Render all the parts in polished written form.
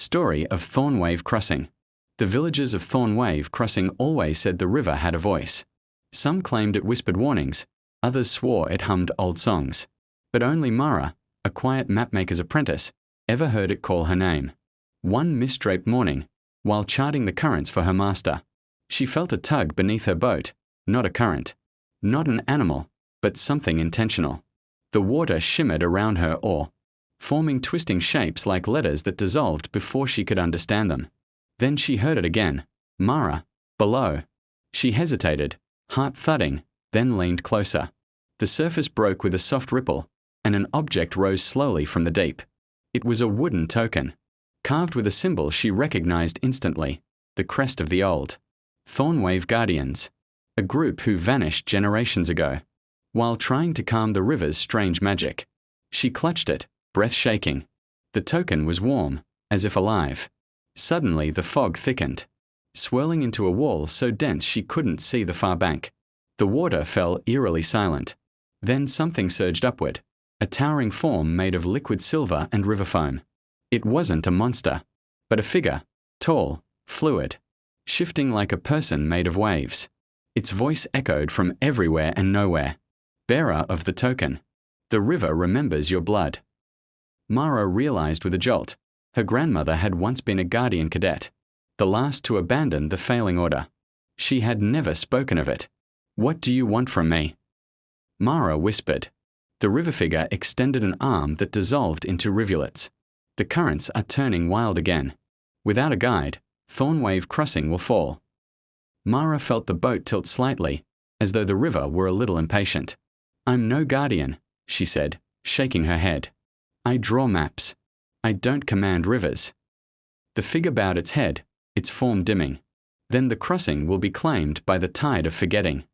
Story of Thornwave Crossing. The villagers of Thornwave Crossing always said the river had a voice. Some claimed it whispered warnings, others swore it hummed old songs. But only Mara, a quiet mapmaker's apprentice, ever heard it call her name. One mist-draped morning, while charting the currents for her master, she felt a tug beneath her boat, not a current, not an animal, but something intentional. The water shimmered around her oar, forming twisting shapes like letters that dissolved before she could understand them. Then she heard it again. Mara, below. She hesitated, heart thudding, then leaned closer. The surface broke with a soft ripple, and an object rose slowly from the deep. It was a wooden token, carved with a symbol she recognized instantly, the crest of the old Thornwave Guardians, a group who vanished generations ago. While trying to calm the river's strange magic, she clutched it, breath shaking. The token was warm, as if alive. Suddenly the fog thickened, swirling into a wall so dense she couldn't see the far bank. The water fell eerily silent. Then something surged upward, a towering form made of liquid silver and river foam. It wasn't a monster, but a figure, tall, fluid, shifting like a person made of waves. Its voice echoed from everywhere and nowhere. Bearer of the token, the river remembers your blood. Mara realized with a jolt. Her grandmother had once been a guardian cadet, the last to abandon the failing order. She had never spoken of it. "What do you want from me?" Mara whispered. The river figure extended an arm that dissolved into rivulets. The currents are turning wild again. Without a guide, Thornwave Crossing will fall. Mara felt the boat tilt slightly, as though the river were a little impatient. "I'm no guardian," she said, shaking her head. "I draw maps. I don't command rivers." The figure bowed its head, its form dimming. Then the crossing will be claimed by the tide of forgetting.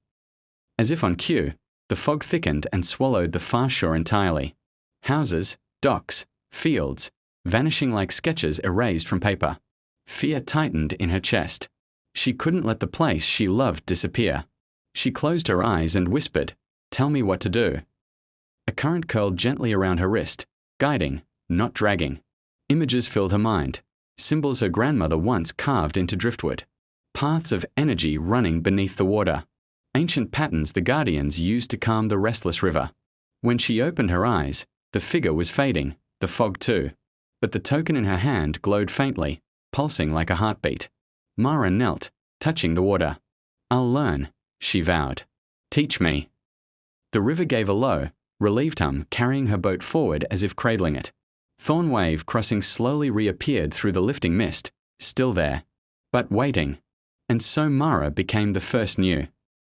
As if on cue, the fog thickened and swallowed the far shore entirely. Houses, docks, fields, vanishing like sketches erased from paper. Fear tightened in her chest. She couldn't let the place she loved disappear. She closed her eyes and whispered, "Tell me what to do." A current curled gently around her wrist, guiding, not dragging. Images filled her mind, symbols her grandmother once carved into driftwood. Paths of energy running beneath the water. Ancient patterns the guardians used to calm the restless river. When she opened her eyes, the figure was fading, the fog too. But the token in her hand glowed faintly, pulsing like a heartbeat. Mara knelt, touching the water. "I'll learn," she vowed. "Teach me." The river gave a low, relieved hum, carrying her boat forward as if cradling it. Thornwave Crossing slowly reappeared through the lifting mist, still there, but waiting. And so Mara became the first new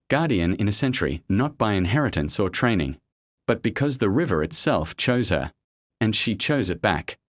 guardian in a century, not by inheritance or training, but because the river itself chose her, and she chose it back.